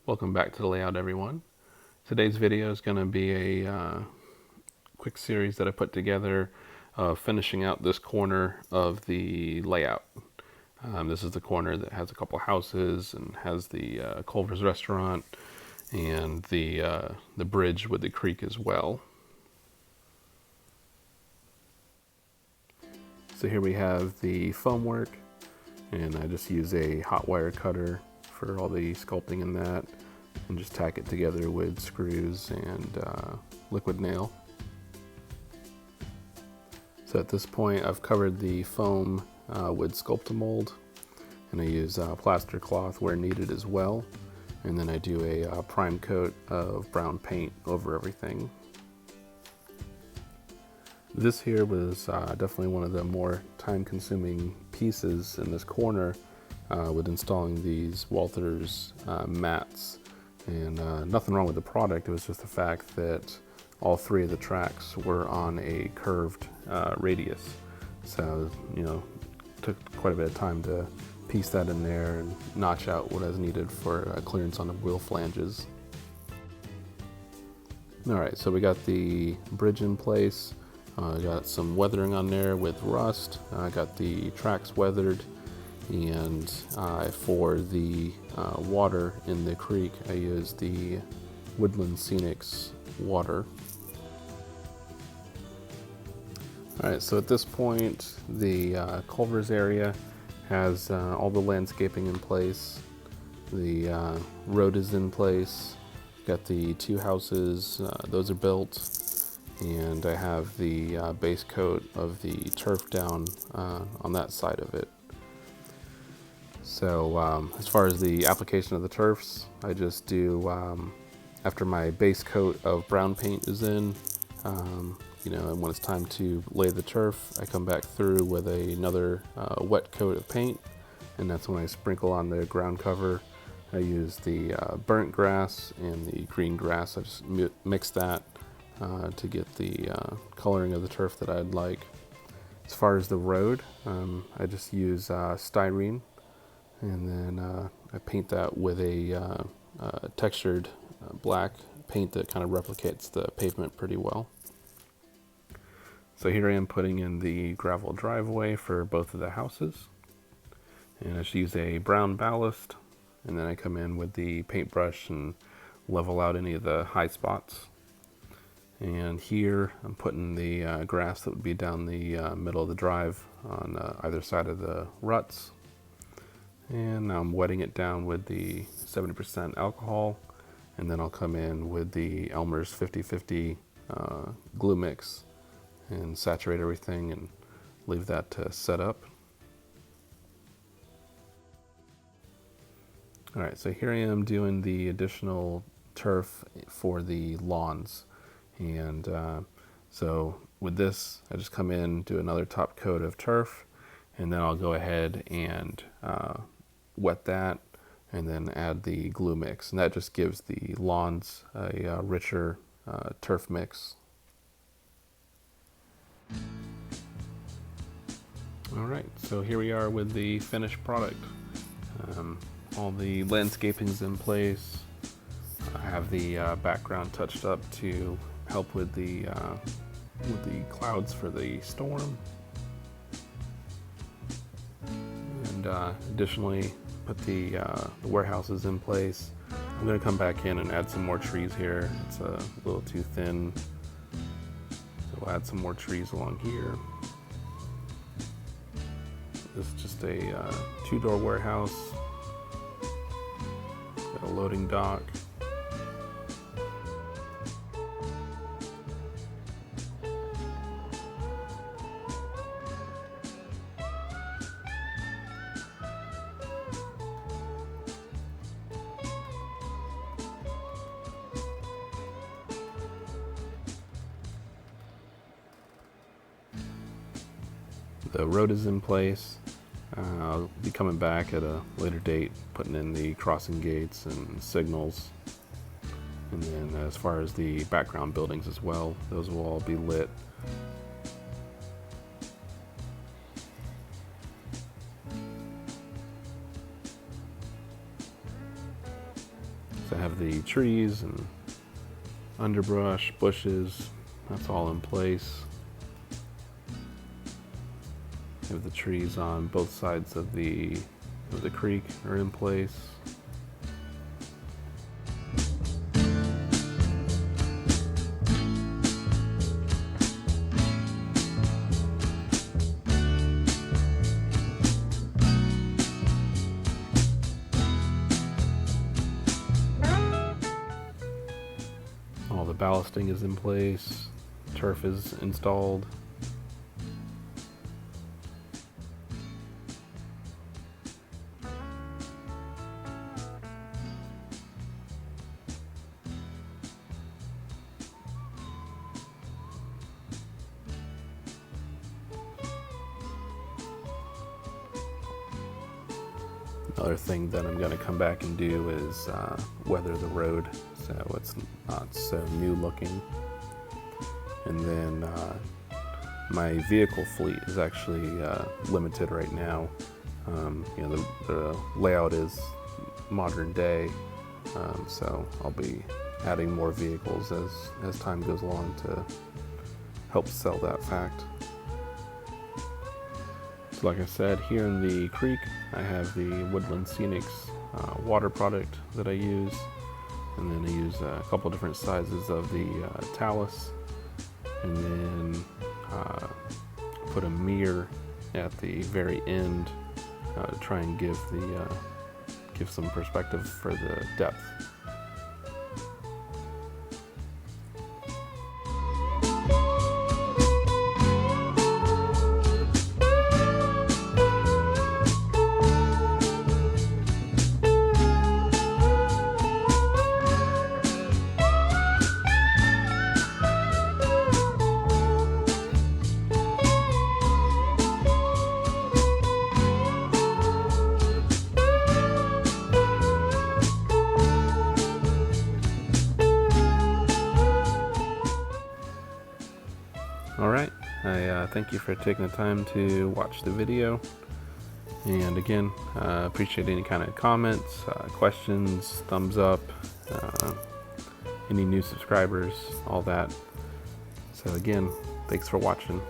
Welcome back to the layout, everyone. Today's video is going to be a quick series that I put together finishing out this corner of the layout. This is the corner that has a couple houses and has the Culver's restaurant and the bridge with the creek as well. So here we have the foam work, and I just use a hot wire cutter for all the sculpting in that, and just tack it together with screws and liquid nail. So at this point I've covered the foam with Sculptamold, and I use plaster cloth where needed as well, and then I do a prime coat of brown paint over everything. This here was definitely one of the more time-consuming pieces in this corner with installing these Walthers mats. And nothing wrong with the product, it was just the fact that all three of the tracks were on a curved radius. So, took quite a bit of time to piece that in there and notch out what is needed for clearance on the wheel flanges. Alright, so we got the bridge in place. Got some weathering on there with rust. Got the tracks weathered, and for the water in the creek I used the Woodland Scenics water. Alright, so at this point the Culver's area has all the landscaping in place. The road is in place. Got the two houses, those are built. And I have the base coat of the turf down on that side of it. So as far as the application of the turfs, I just do, after my base coat of brown paint is in, and when it's time to lay the turf, I come back through with another wet coat of paint, and that's when I sprinkle on the ground cover. I use the burnt grass and the green grass. I just mix that to get the coloring of the turf that I'd like. As far as the road, I just use styrene, and then I paint that with a textured black paint that kind of replicates the pavement pretty well. So here I am putting in the gravel driveway for both of the houses, and I just use a brown ballast, and then I come in with the paintbrush and level out any of the high spots. And here I'm putting the grass that would be down the middle of the drive on either side of the ruts. And now I'm wetting it down with the 70% alcohol, and then I'll come in with the Elmer's 50/50 glue mix and saturate everything and leave that to set up. Alright, so here I am doing the additional turf for the lawns. And so with this, I just come in, do another top coat of turf, and then I'll go ahead and wet that, and then add the glue mix. And that just gives the lawns a richer turf mix. Alright, so here we are with the finished product. All the landscaping's in place. I have the background touched up to help with the clouds for the storm, and additionally put the warehouses in place. I'm going to come back in and add some more trees here. It's a little too thin, so we'll add some more trees along here. This is just a two-door warehouse, got a loading dock. The road is in place. I'll be coming back at a later date, putting in the crossing gates and signals. And then as far as the background buildings as well, those will all be lit. So I have the trees and underbrush, bushes, that's all in place. I have the trees on both sides of the creek are in place. All the ballasting is in place, turf is installed. Another thing that I'm going to come back and do is weather the road so it's not so new looking. And then my vehicle fleet is actually limited right now. You know, the layout is modern day, so I'll be adding more vehicles as time goes along to help sell that fact. So like I said, here in the creek I have the Woodland Scenics water product that I use, and then I use a couple different sizes of the talus, and then put a mirror at the very end to try and give some perspective for the depth. Alright, I thank you for taking the time to watch the video, and again, appreciate any kind of comments, questions, thumbs up, any new subscribers, all that. So again, thanks for watching.